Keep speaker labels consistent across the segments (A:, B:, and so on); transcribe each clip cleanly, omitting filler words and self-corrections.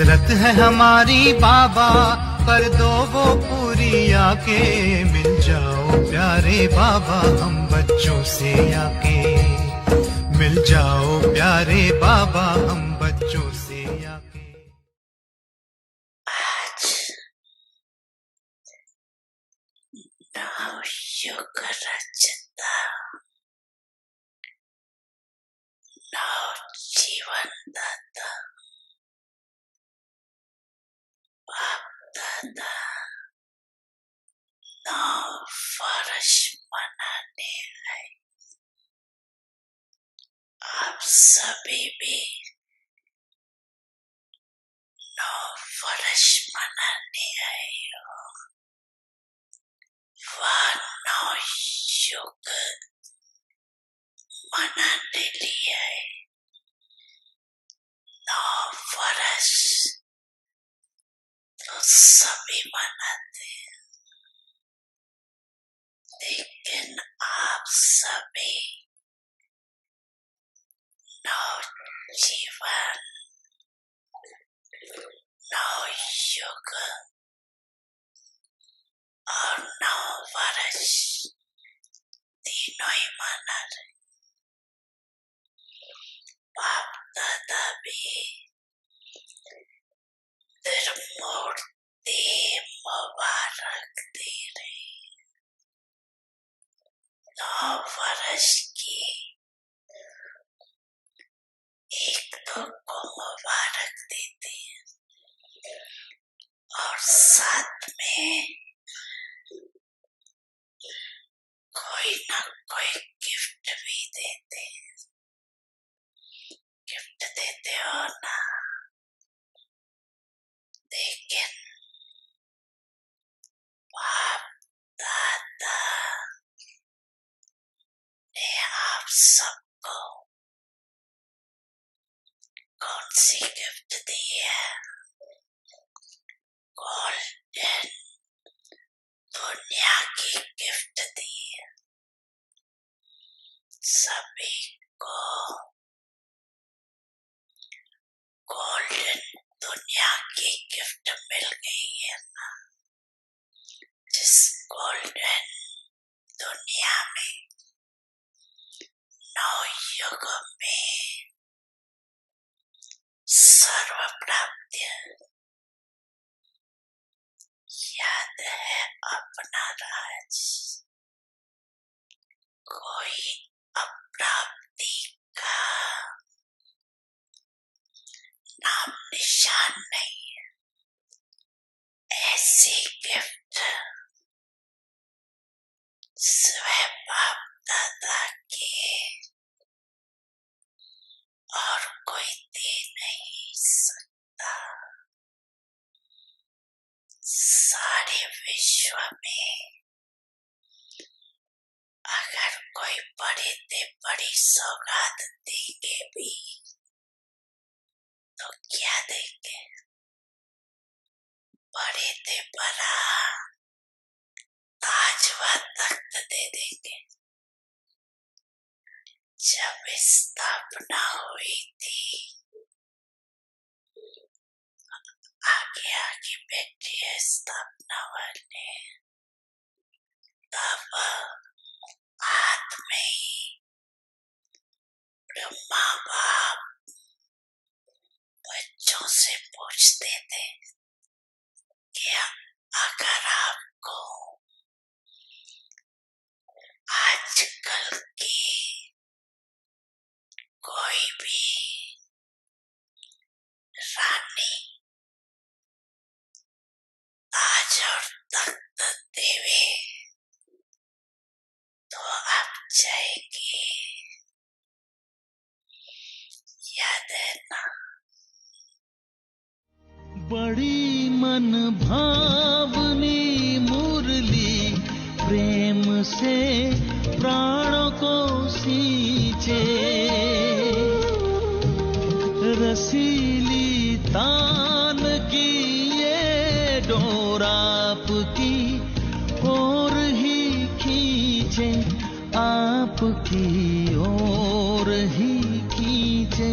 A: हसरत है हमारी बाबा, कर दो वो पूरी आके। मिल जाओ प्यारे बाबा हम बच्चों से आके, मिल जाओ प्यारे बाबा हम बच्चों से आके।
B: आज नवयुग रचता, नवजीवन दाता, बाप दादा नव वर्ष मनाने आए। आप सभी भी नव वर्ष मनाने आए हो। वह नवयुग मनाने लिए आए। नव वर्ष तो सभी मनाते हैं, लेकिन आप सभी नव जीवन, नव युग और नव वर्ष तीनों ही मना रहे। बाप दादा भी निर्मूर्ति मुबारक दे रहे। नव वर्ष की एक दो को मुबारक देते हैं और साथ में कोई ना कोई गिफ्ट भी देते हैं। गिफ्ट देते हो ना, लेकिन बाप दादा ने आप सबको कौन सी गिफ्ट दी है? गोल्डन दुनिया की गिफ्ट दी है। सभी को गोल्डन दुनिया की गिफ्ट मिल गई है ना। जिस गोल्डन दुनिया में, नवयुग में सर्व प्राप्ति याद है अपना राज। कोई अप्राप्ति का नाम निशान नहीं है। ऐसी गिफ्ट स्वयं बाप दादा के और कोई दे नहीं सकता। सारे विश्व में अगर कोई बड़े से बड़ी सौगात देंगे भी तो क्या देंगे? बड़े से बड़ा ताज व तख्त दे देंगे। जब स्थापना हुई थी, आगे आगे बैठे है स्थापना वाले, तब हाथ में ही ब्रह्मा बाप बच्चों से पूछते थे कि अगर आपको आजकल की कोई भी रानी ताज और तख्त देवे तो आप जाएंगे? याद है ना?
C: बड़ी मन भावनी मुरली प्रेम से प्राणों को सींचे। रसीली तान की ये डोर आपकी ओर ही खींचे, आपकी ओर ही खींचे।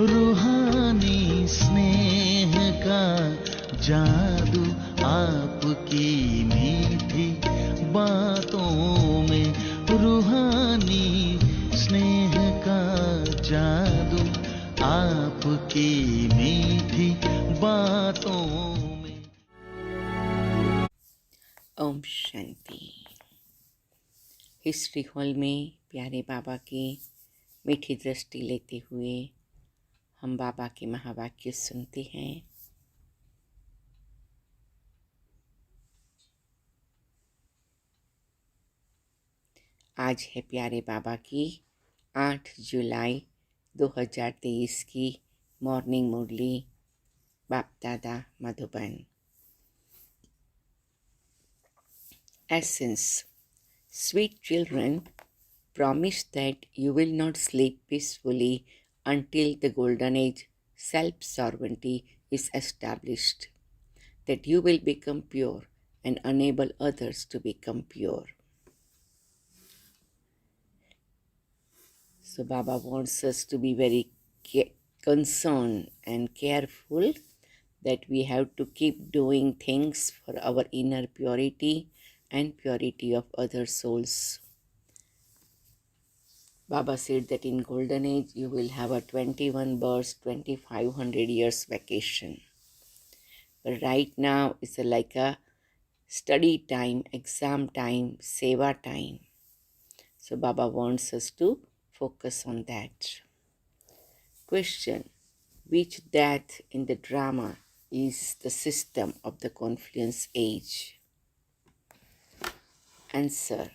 C: रूहानी स्नेह जादू आपकी मीठी बातों में।
B: ओम शांति। हिस्ट्री हॉल में प्यारे बाबा की मीठी दृष्टि लेते हुए हम बाबा के महावाक्य सुनते हैं। आज है प्यारे बाबा की 8 जुलाई 2023 की मॉर्निंग मुरली बाप दादा Madhuban. Essence. Sweet children, promise that you will not sleep peacefully until the golden age self-sovereignty is established, that you will become pure and enable others to become pure. So Baba wants us to be very concerned and careful that we have to keep doing things for our inner purity and purity of other souls. Baba said that in golden age you will have a 21 births, 2500 years vacation. But right now it's like a study time, exam time, seva time. So Baba wants us to focus on that. Question: which death in the drama is the system of the confluence age? Answer: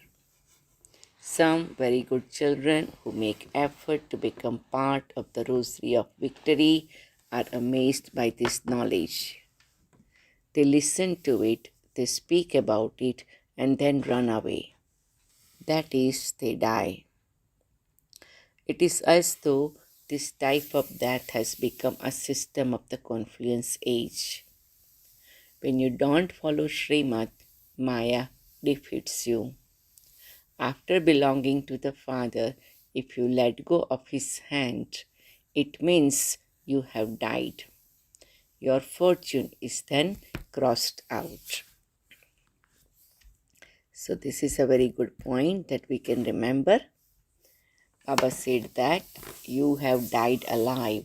B: some very good children who make effort to become part of the rosary of victory are amazed by this knowledge. They listen to it, they speak about it, and then run away. That is, they die. It is as though this type of death has become a system of the confluence age. When you don't follow Srimad, Maya defeats you. After belonging to the Father, if you let go of His hand, it means you have died. Your fortune is then crossed out. So this is a very good point that we can remember. Baba said that you have died alive,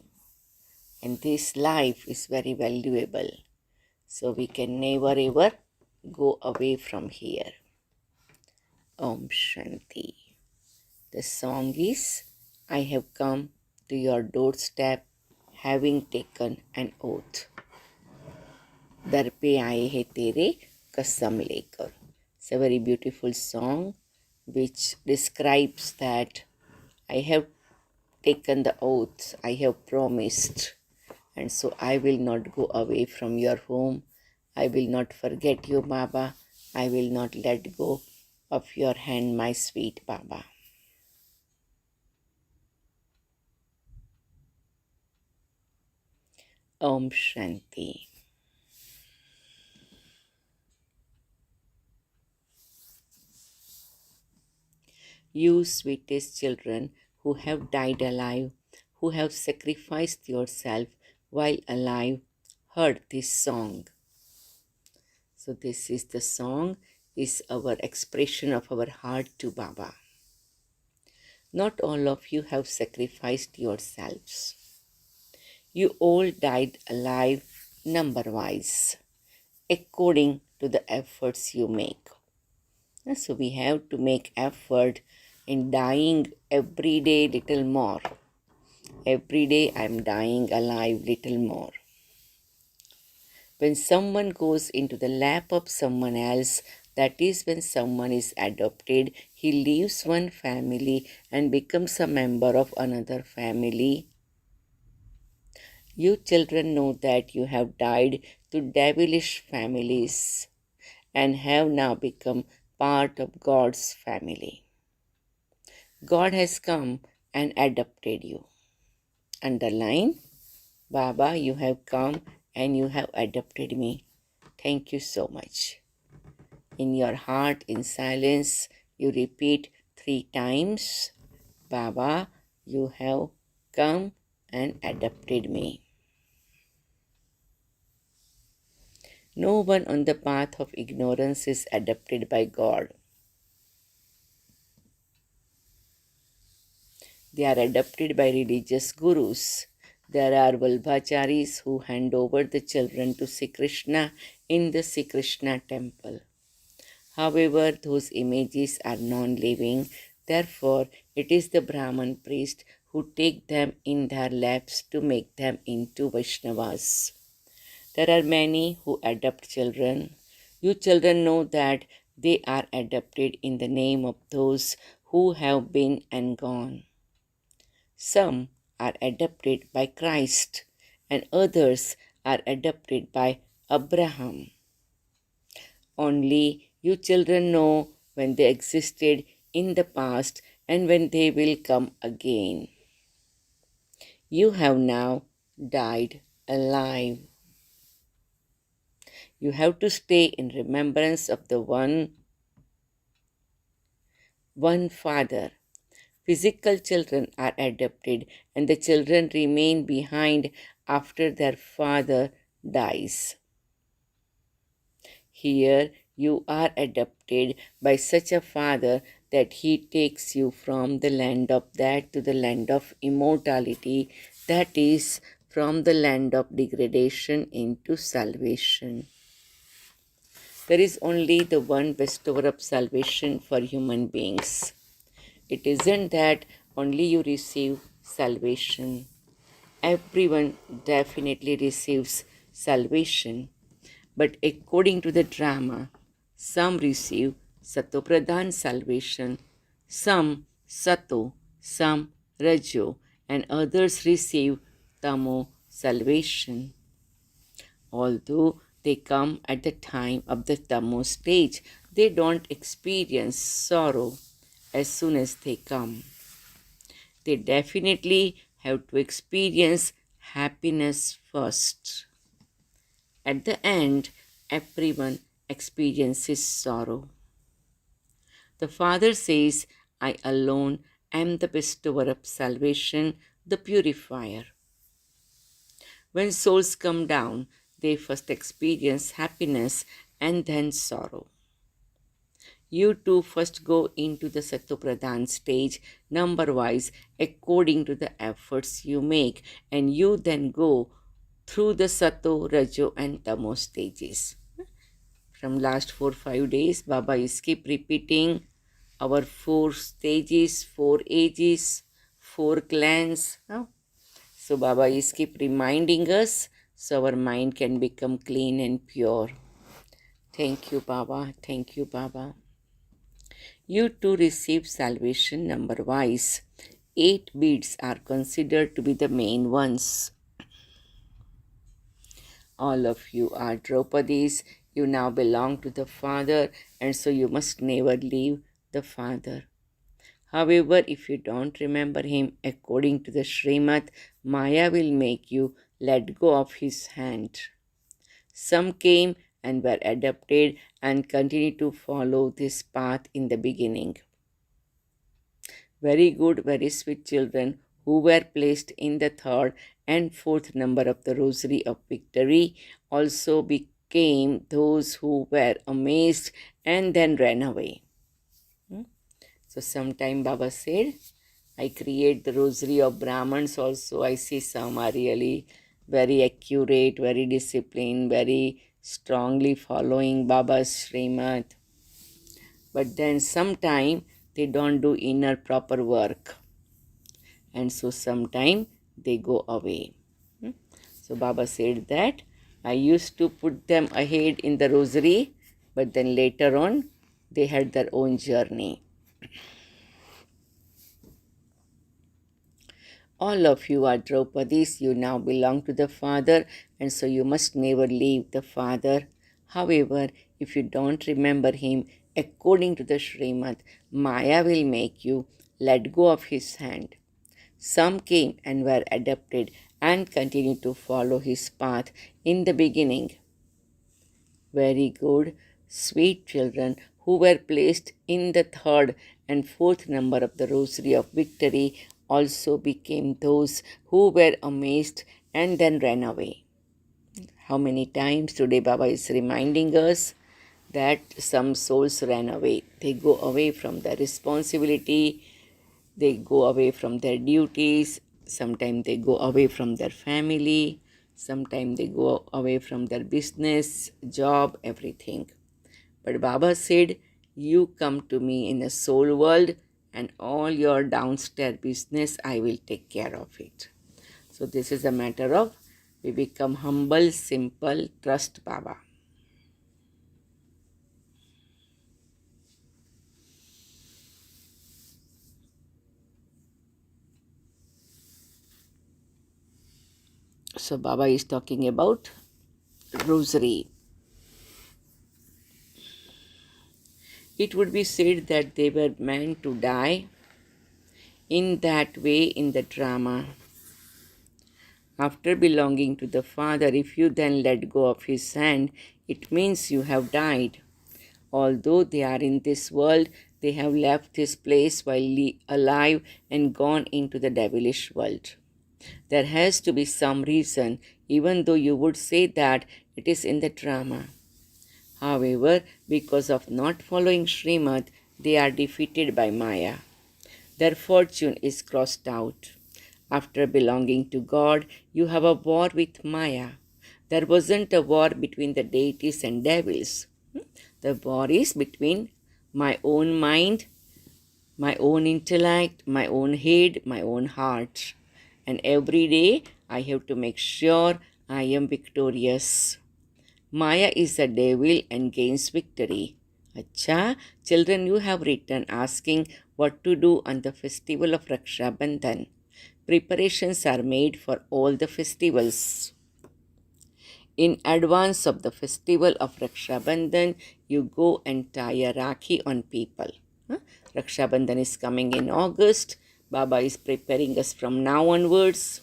B: and this life is very valuable. So we can never ever go away from here. Om Shanti. The song is, I have come to your doorstep having taken an oath. Dar pe aaye hai tere kasam lekar. It's a very beautiful song which describes that I have taken the oath, I have promised, and so I will not go away from your home. I will not forget you, Baba. I will not let go of your hand, my sweet Baba. Om Shanti. You sweetest children who have died alive, who have sacrificed yourself while alive, heard this song. So this is the song, is our expression of our heart to Baba. Not all of you have sacrificed yourselves. You all died alive number-wise, according to the efforts you make. So we have to make effort in dying every day little more. Every day I am dying alive little more. When someone goes into the lap of someone else, that is when someone is adopted, he leaves one family and becomes a member of another family. You children know that you have died to devilish families and have now become part of God's family. God has come and adopted you. Underline, Baba, you have come and you have adopted me. Thank you so much. In your heart, in silence, you repeat 3 times, Baba, you have come and adopted me. No one on the path of ignorance is adopted by God. They are adopted by religious gurus. There are Valbhacharis who hand over the children to Sri Krishna in the Sri Krishna temple. However, those images are non-living. Therefore, it is the Brahman priest who take them in their laps to make them into Vaishnavas. There are many who adopt children. You children know that they are adopted in the name of those who have been and gone. Some are adopted by Christ, and others are adopted by Abraham. Only you children know when they existed in the past and when they will come again. You have now died alive. You have to stay in remembrance of the one Father. Physical children are adopted and the children remain behind after their father dies. Here you are adopted by such a father that he takes you from the land of death to the land of immortality, that is, from the land of degradation into salvation. There is only the one bestower of salvation for human beings. It isn't that only you receive salvation. Everyone definitely receives salvation. But according to the drama, some receive Satopradhan salvation, some Sato, some Rajo, and others receive Tamo salvation. Although they come at the time of the Tamo stage, they don't experience sorrow as soon as they come. They definitely have to experience happiness first. At the end, everyone experiences sorrow. The Father says, I alone am the bestower of salvation, the purifier. When souls come down, they first experience happiness and then sorrow. You too first go into the Satopradhan stage number-wise according to the efforts you make, and you then go through the Sato, Rajo and Tamo stages. From last 4-5 days, Baba is keep repeating our 4 stages, 4 ages, 4 clans. So Baba is keep reminding us so our mind can become clean and pure. Thank you, Baba. Thank you, Baba. You too receive salvation number-wise. 8 beads are considered to be the main ones. All of you are Draupadis. You now belong to the Father, and so you must never leave the Father. However, if you don't remember him according to the Srimad, Maya will make you let go of his hand. Some came and were adopted and continue to follow this path in the beginning. Very good, very sweet children who were placed in the 3rd and 4th number of the Rosary of Victory also became those who were amazed and then ran away. So sometime Baba said, I create the Rosary of Brahmins also. I see some are really very accurate, very disciplined, very strongly following Baba's Srimad. But then sometime they don't do inner proper work. And so sometime they go away. So Baba said that I used to put them ahead in the Rosary, but then later on they had their own journey. All of you are Draupadis, you now belong to the Father, and so you must never leave the Father. However, if you don't remember him according to the Srimad, Maya will make you let go of his hand. Some came and were adopted and continue to follow his path in the beginning. Very good, sweet children who were placed in the 3rd and 4th number of the Rosary of Victory also became those who were amazed and then ran away. How many times today Baba is reminding us that some souls ran away. They go away from their responsibility They go away from their duties, sometimes they go away from their family, sometimes they go away from their business, job, everything. But Baba said, you come to me in a soul world and all your downstairs business, I will take care of it. So this is a matter of we become humble, simple, trust Baba. So Baba is talking about rosary. It would be said that they were meant to die in that way in the drama. After belonging to the Father, if you then let go of His hand, it means you have died. Although they are in this world, they have left this place while alive and gone into the devilish world. There has to be some reason, even though you would say that it is in the drama. However, because of not following Srimad, they are defeated by Maya. Their fortune is crossed out. After belonging to God, you have a war with Maya. There wasn't a war between the deities and devils. The war is between my own mind, my own intellect, my own head, my own heart. And every day I have to make sure I am victorious. Maya is a devil and gains victory. Acha, children, you have written asking what to do on the festival of Raksha Bandhan. Preparations are made for all the festivals. In advance of the festival of Raksha Bandhan, you go and tie a Rakhi on people. Raksha Bandhan is coming in August. Baba is preparing us from now onwards.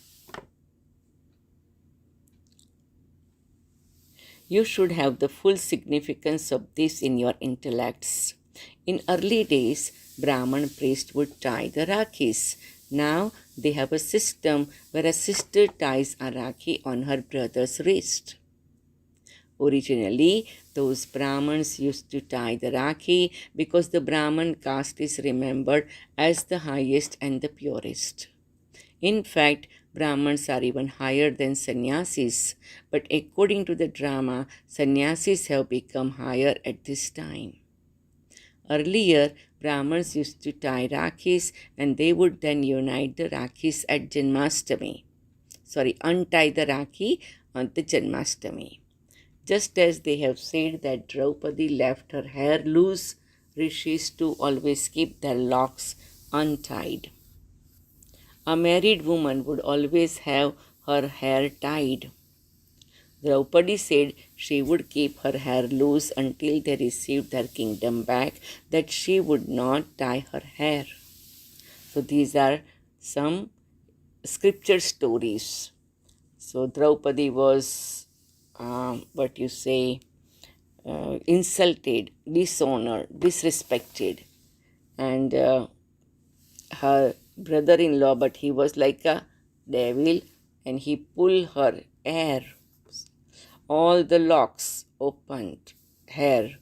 B: You should have the full significance of this in your intellects. In early days, Brahman priest would tie the Rakhis. Now they have a system where a sister ties a Rakhi on her brother's wrist. Originally, those Brahmins used to tie the Rakhi because the Brahman caste is remembered as the highest and the purest. In fact, Brahmins are even higher than sannyasis, but according to the drama, sannyasis have become higher at this time. Earlier, Brahmins used to tie Rakhis and they would then unite the Rakhis at Janmashtami. Untie the Rakhi on the Janmashtami. Just as they have said that Draupadi left her hair loose, rishis too always keep their locks untied. A married woman would always have her hair tied. Draupadi said she would keep her hair loose until they received their kingdom back, that she would not tie her hair. So these are some scripture stories. So Draupadi was, insulted, dishonored, disrespected. And her brother-in-law, but he was like a devil, and he pulled her hair, all the locks opened, hair.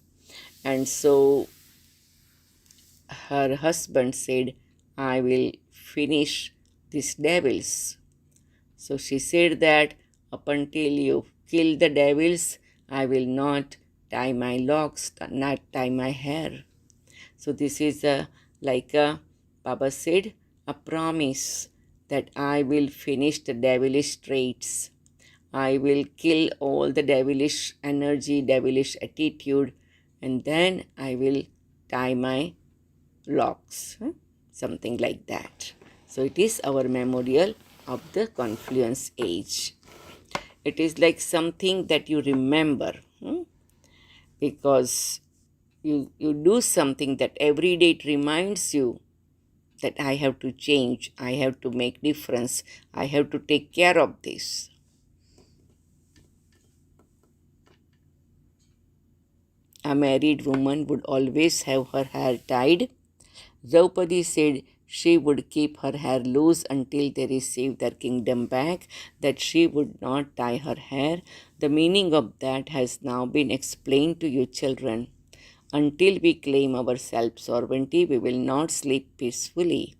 B: And so her husband said, I will finish these devils. So she said that up until you kill the devils, I will not tie my locks, not tie my hair. So this is Baba said, a promise that I will finish the devilish traits. I will kill all the devilish energy, devilish attitude, and then I will tie my locks. Something like that. So it is our memorial of the confluence age. It is like something that you remember, because you do something that every day it reminds you that I have to change, I have to make difference, I have to take care of this. A married woman would always have her hair tied. Draupadi said she would keep her hair loose until they received their kingdom back, that she would not tie her hair. The meaning of that has now been explained to you, children. Until we claim our self-sovereignty, we will not sleep peacefully.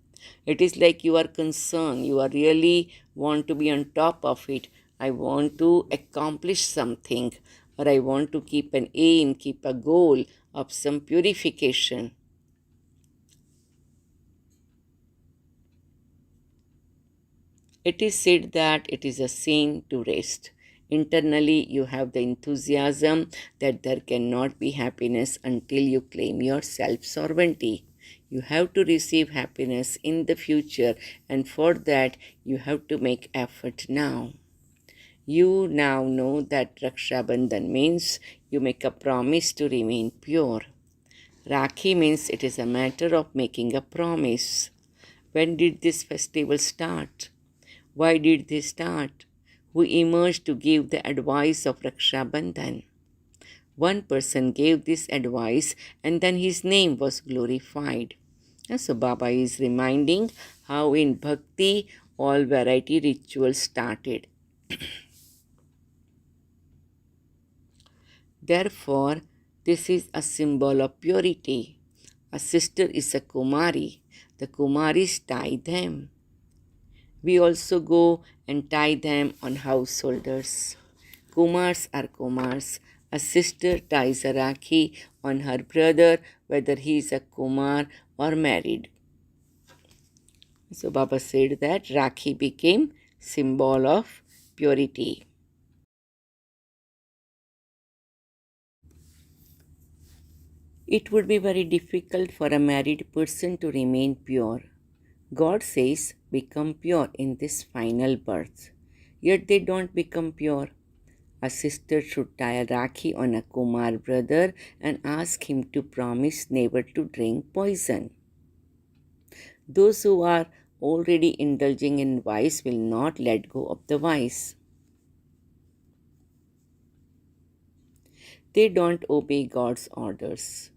B: It is like you are concerned, you are really want to be on top of it. I want to accomplish something, or I want to keep an aim, keep a goal of some purification. It is said that it is a sin to rest. Internally, you have the enthusiasm that there cannot be happiness until you claim your self sovereignty. You have to receive happiness in the future, and for that, you have to make effort now. You now know that Raksha Bandhan means you make a promise to remain pure. Rakhi means it is a matter of making a promise. When did this festival start? Why did they start? Who emerged to give the advice of Raksha Bandhan? One person gave this advice and then his name was glorified. And so Baba is reminding how in Bhakti all variety rituals started. Therefore, this is a symbol of purity. A sister is a Kumari. The Kumaris tie them. We also go and tie them on householders. Kumars are Kumars. A sister ties a Rakhi on her brother, whether he is a Kumar or married. So Baba said that Rakhi became symbol of purity. It would be very difficult for a married person to remain pure. God says, become pure in this final birth. Yet they don't become pure. A sister should tie a Rakhi on a Kumar brother and ask him to promise never to drink poison. Those who are already indulging in vice will not let go of the vice. They don't obey God's orders.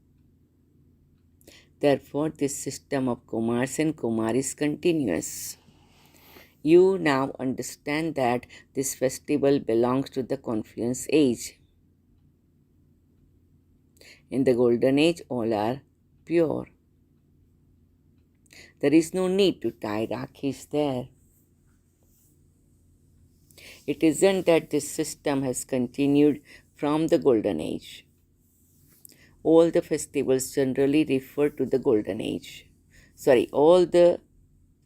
B: Therefore, this system of Kumars and Kumaris continues. You now understand that this festival belongs to the confluence age. In the golden age, all are pure. There is no need to tie Rakhis there. It isn't that this system has continued from the golden age. All the festivals generally refer to the golden age. All the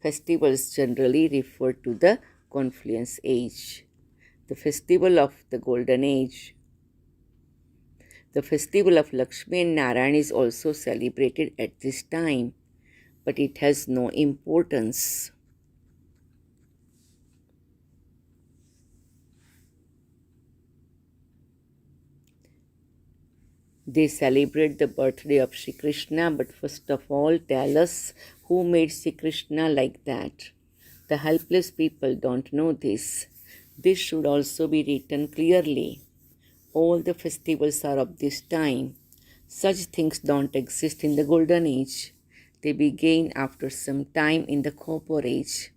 B: festivals generally refer to the confluence age. The festival of the golden age, the festival of Lakshmi and Narayan is also celebrated at this time, but it has no importance. They celebrate the birthday of Shri Krishna, but first of all tell us who made Shri Krishna like that. The helpless people don't know this. This should also be written clearly. All the festivals are of this time. Such things don't exist in the golden age. They began after some time in the copper age.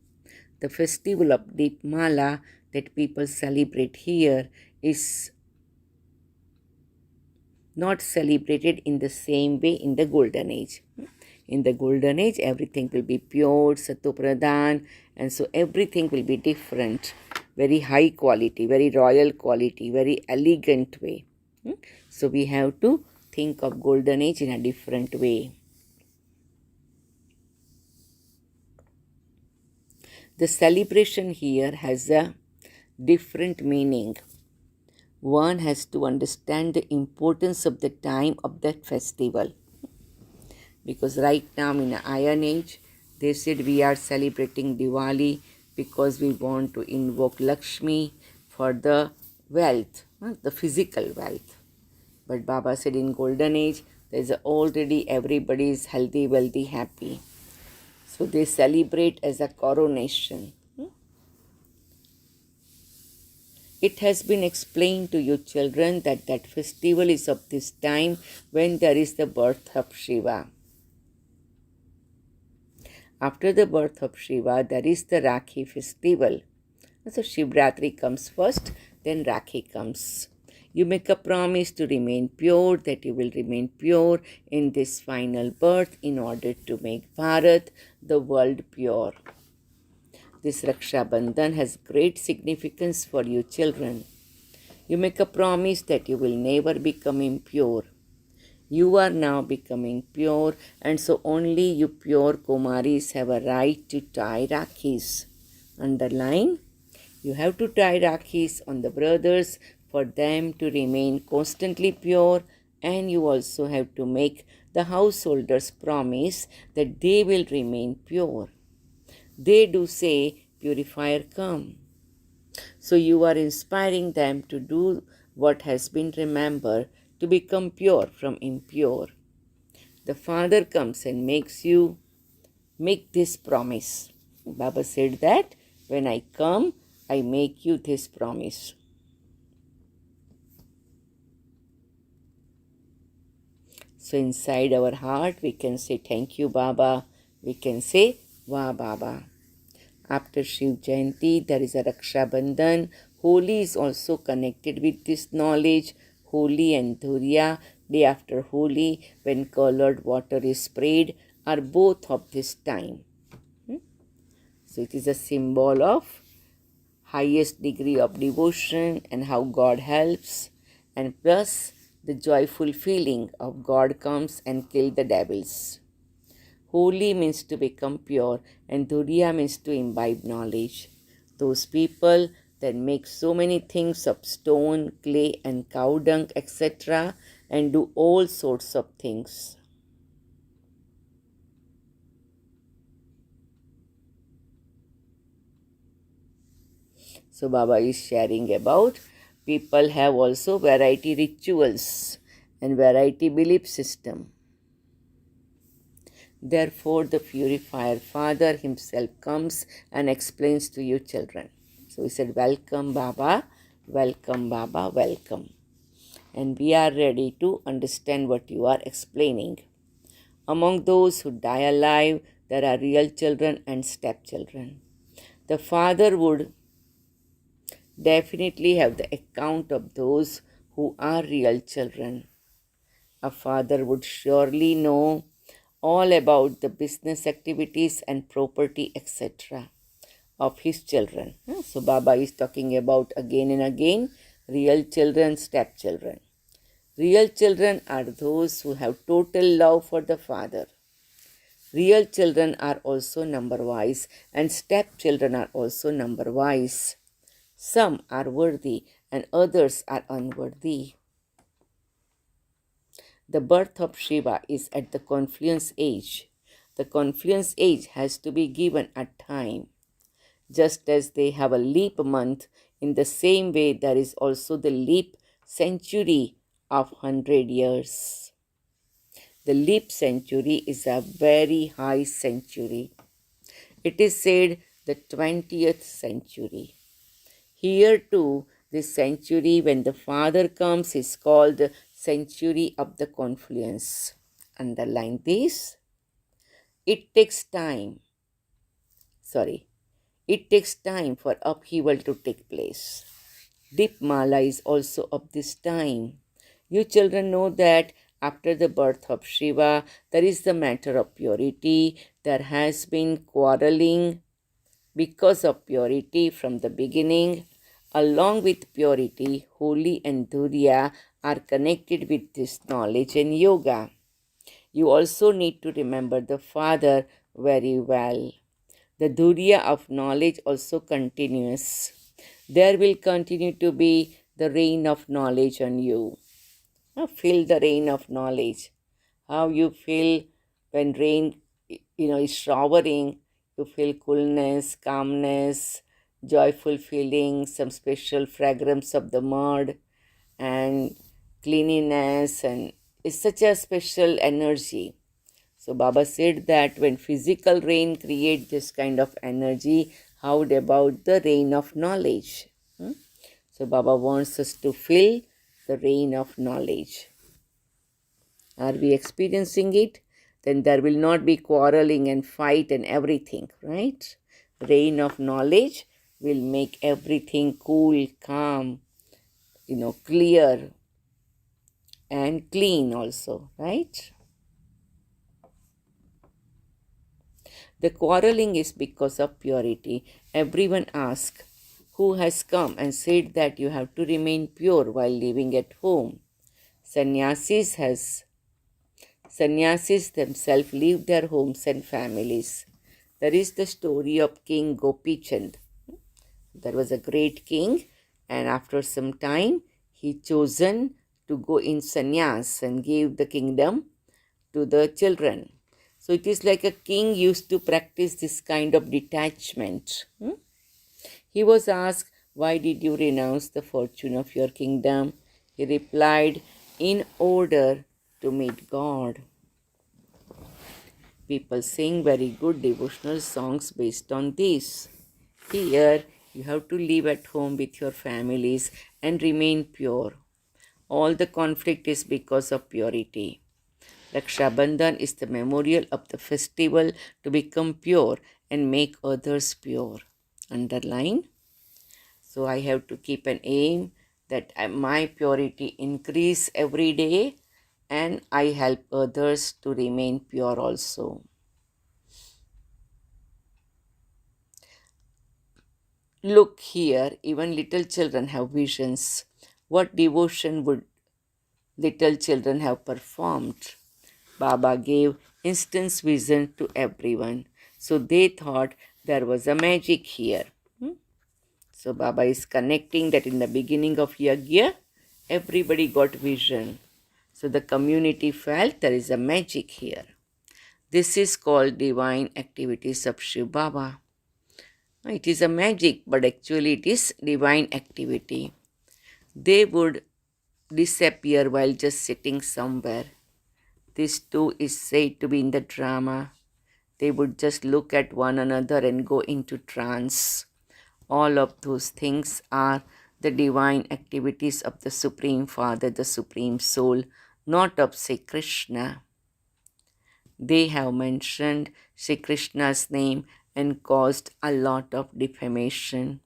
B: The festival of Deepmala that people celebrate here is not celebrated in the same way in the golden age. In the golden age, everything will be pure, Satupradhan, and so everything will be different, very high quality, very royal quality, very elegant way. So we have to think of golden age in a different way. The celebration here has a different meaning. One has to understand the importance of the time of that festival. Because right now in the Iron Age, they said we are celebrating Diwali because we want to invoke Lakshmi for the wealth, the physical wealth. But Baba said in Golden Age, there is already everybody is healthy, wealthy, happy. So they celebrate as a coronation. It has been explained to you children that that festival is of this time when there is the birth of Shiva. After the birth of Shiva, there is the Rakhi festival. So Shivratri comes first, then Rakhi comes. You make a promise to remain pure, that you will remain pure in this final birth in order to make Bharat, the world, pure. This Raksha Bandhan has great significance for you children. You make a promise that you will never become impure. You are now becoming pure, and so only you pure Kumaris have a right to tie Rakhis. Underline, you have to tie Rakhis on the brothers for them to remain constantly pure, and you also have to make the householders promise that they will remain pure. They do say, Purifier, come. So you are inspiring them to do what has been remembered, to become pure from impure. The Father comes and makes you make this promise. Baba said that when I come, I make you this promise. So inside our heart, we can say, thank you, Baba. We can say, Wah, Baba. After Shiv Jayanti, there is a Raksha Bandhan. Holi is also connected with this knowledge. Holi and Dhurya, day after Holi, when colored water is sprayed, are both of this time. So it is a symbol of highest degree of devotion and how God helps, and plus the joyful feeling of God comes and kill the devils. Holy means to become pure, and Duriya means to imbibe knowledge. Those people that make so many things of stone, clay, and cow dung, etc., and do all sorts of things. So Baba is sharing about people have also variety rituals and variety belief system. Therefore, the Purifier Father himself comes and explains to you children. So he said, welcome Baba, welcome Baba, welcome. And we are ready to understand what you are explaining. Among those who die alive, there are real children and stepchildren. The Father would definitely have the account of those who are real children. A father would surely know all about the business activities and property, etc., of his children. So Baba is talking about again and again real children, stepchildren. Real children are those who have total love for the father. Real children are also number-wise, and stepchildren are also number-wise. Some are worthy and others are unworthy. The birth of Shiva is at the confluence age. The confluence age has to be given a time. Just as they have a leap month, in the same way there is also the leap century of 100 years. The leap century is a very high century. It is said the 20th century. Here too, this century when the Father comes is called the century of the confluence. Underline this. It takes time. It takes time for upheaval to take place. Deepmala is also of this time. You children know that after the birth of Shiva, there is the matter of purity. There has been quarreling because of purity from the beginning. Along with purity, Holi and Dhurya are connected with this knowledge and yoga. You also need to remember the Father very well. The Dhurya of knowledge also continues. There will continue to be the rain of knowledge on you. Now feel the rain of knowledge. How you feel when rain is showering. You feel coolness, calmness, joyful feeling, some special fragrance of the mud and cleanliness, and it's such a special energy. So Baba said that when physical rain creates this kind of energy, how about the rain of knowledge? So Baba wants us to feel the rain of knowledge. Are we experiencing it? Then there will not be quarreling and fight and everything, right? Rain of knowledge will make everything cool, calm, clear and clean also, right? The quarreling is because of purity. Everyone asks, who has come and said that you have to remain pure while living at home? Sannyasis themselves leave their homes and families. There is the story of King Gopi Chand. There was a great king, and after some time, he chosen to go in sannyas and give the kingdom to the children. So it is like a king used to practice this kind of detachment. He was asked, why did you renounce the fortune of your kingdom? He replied, in order to meet God. People sing very good devotional songs based on this. Here, you have to live at home with your families and remain pure. All the conflict is because of purity. Raksha Bandhan is the memorial of the festival to become pure and make others pure. Underline. So I have to keep an aim that my purity increase every day and I help others to remain pure also. Look here, even little children have visions. What devotion would little children have performed? Baba gave instant vision to everyone. So they thought there was a magic here. So Baba is connecting that in the beginning of Yajna, everybody got vision. So the community felt there is a magic here. This is called divine activities of Shiv Baba. It is a magic, but actually it is divine activity. They would disappear while just sitting somewhere. This too is said to be in the drama. They would just look at one another and go into trance. All of those things are the divine activities of the Supreme Father, the Supreme Soul, not of Sri Krishna. They have mentioned Sri Krishna's name and caused a lot of defamation.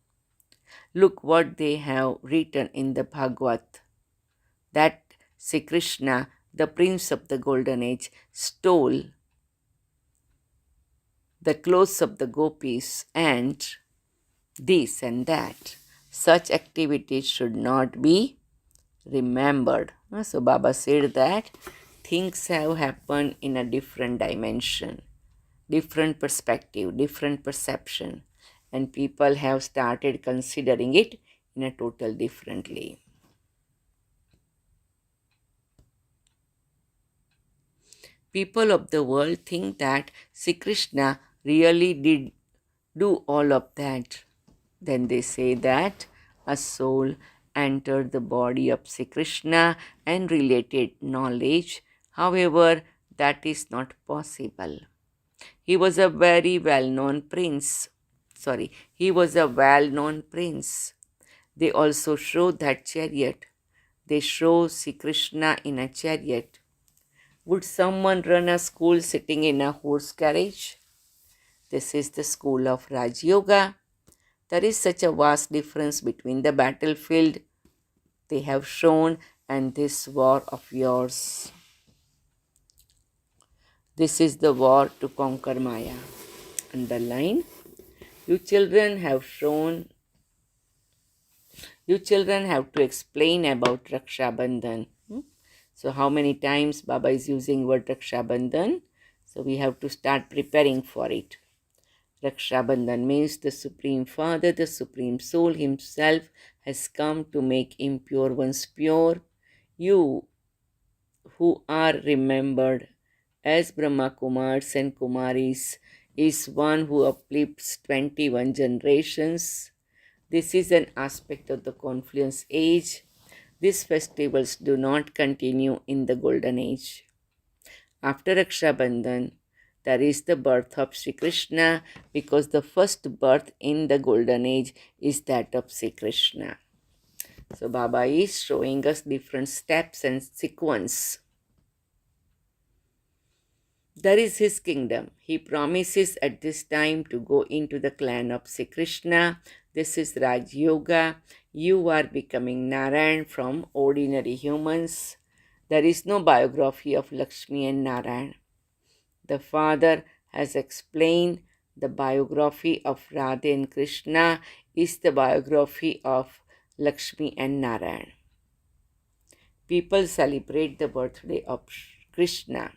B: Look what they have written in the Bhagavad, that Sri Krishna, the Prince of the Golden Age, stole the clothes of the gopis and this and that. Such activities should not be remembered. So Baba said that things have happened in a different dimension, different perspective, different perception, and people have started considering it in a total differently. People of the world think that Sri Krishna really did do all of that. Then they say that a soul entered the body of Sri Krishna and related knowledge. However, that is not possible. He was a very well-known prince. He was a well-known prince. They also show that chariot. They show Sri Krishna in a chariot. Would someone run a school sitting in a horse carriage? This is the school of Raj Yoga. There is such a vast difference between the battlefield they have shown and this war of yours. This is the war to conquer Maya. Underline. You children have to explain about Raksha Bandhan. So how many times Baba is using word Raksha Bandhan? So we have to start preparing for it. Raksha Bandhan means the Supreme Father, the Supreme Soul himself has come to make impure ones pure. You who are remembered as Brahma Kumars and Kumaris is one who uplifts 21 generations. This is an aspect of the confluence age. These festivals do not continue in the golden age. After Raksha Bandhan, there is the birth of Sri Krishna, because the first birth in the golden age is that of Sri Krishna. So Baba is showing us different steps and sequence. There is his kingdom. He promises at this time to go into the clan of Sri Krishna. This is Raj Yoga. You are becoming Narayan from ordinary humans. There is no biography of Lakshmi and Narayan. The father has explained the biography of Radha and Krishna is the biography of Lakshmi and Narayan. People celebrate the birthday of Krishna.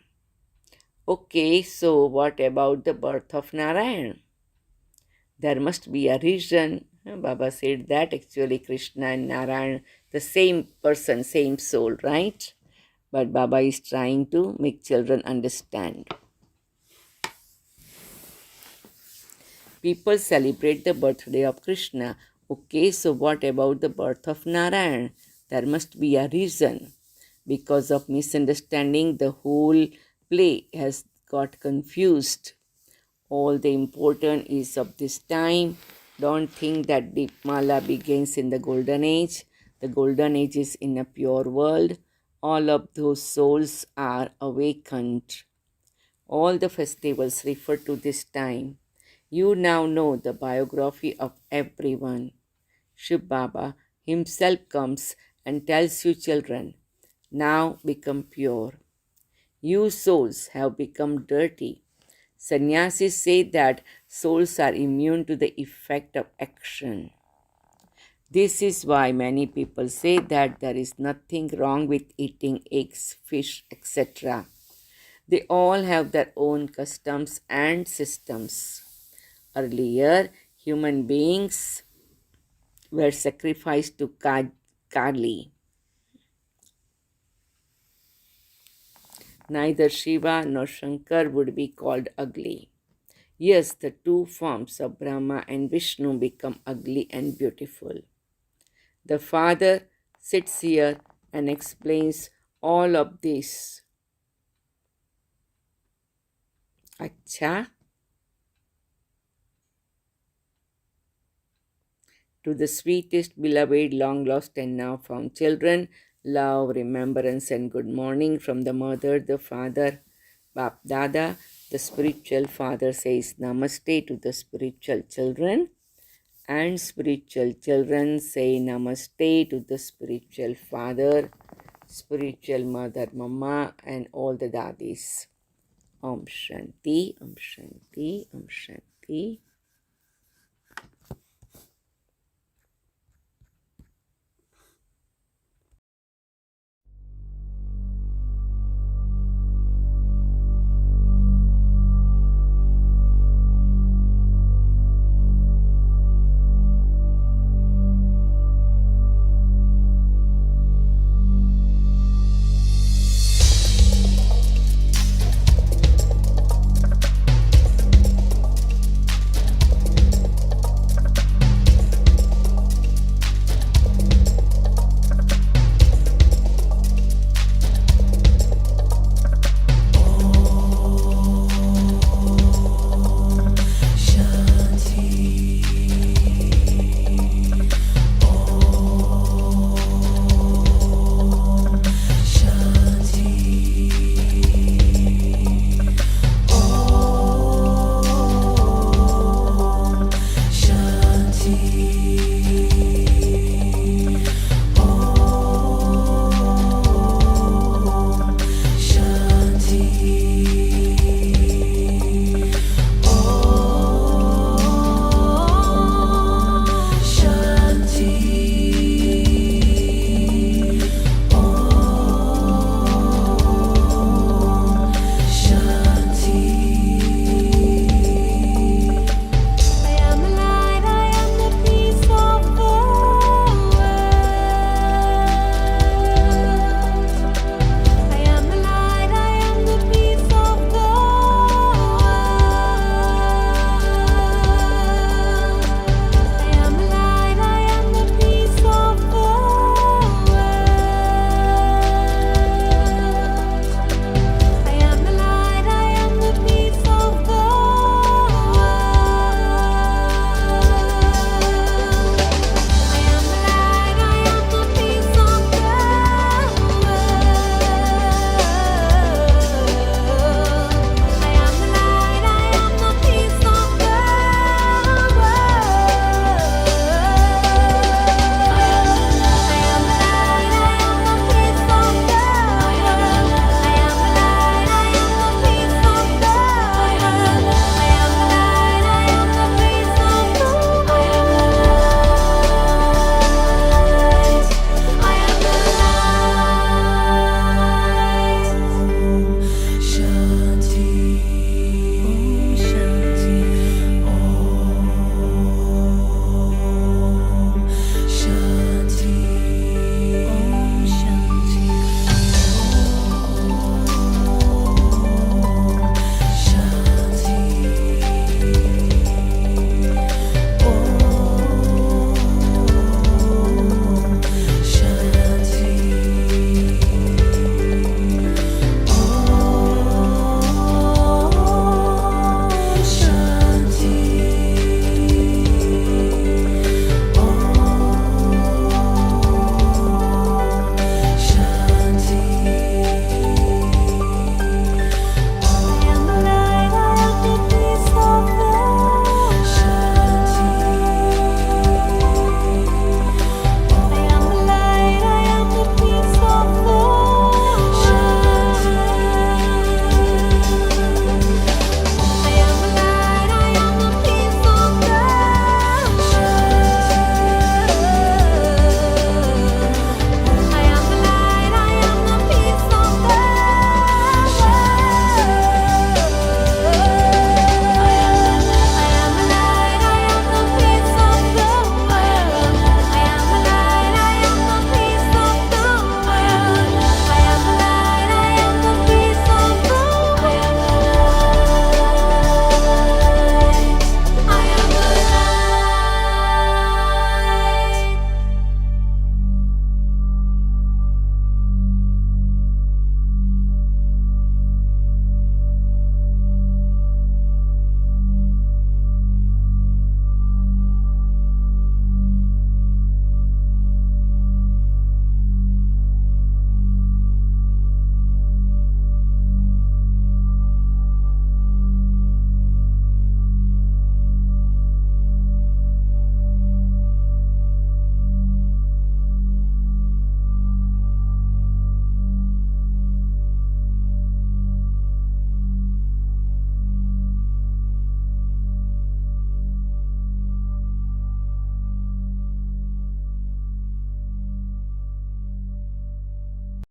B: Okay, so what about the birth of Narayan? There must be a reason. Baba said that actually Krishna and Narayan, the same person, same soul, right? But Baba is trying to make children understand. People celebrate the birthday of Krishna. Okay, so what about the birth of Narayan? There must be a reason. Because of misunderstanding, the whole play has got confused. All the important is of this time. Don't think that Deepmala begins in the golden age. The golden age is in a pure world. All of those souls are awakened. All the festivals refer to this time. You now know the biography of everyone. Shiv Baba himself comes and tells you children, now become pure. You souls have become dirty. Sannyasis say that souls are immune to the effect of action. This is why many people say that there is nothing wrong with eating eggs, fish, etc. They all have their own customs and systems. Earlier, human beings were sacrificed to Kali. Neither Shiva nor Shankar would be called ugly. Yes, the two forms of Brahma and Vishnu become ugly and beautiful. The Father sits here and explains all of this. Acha. To the sweetest, beloved, long lost, and now found children, love, remembrance, and good morning from the mother, the father, Bap Dada. The spiritual father says namaste to the spiritual children, and spiritual children say namaste to the spiritual father, spiritual mother, mama, and all the daddies. Om Shanti, Om Shanti, Om Shanti.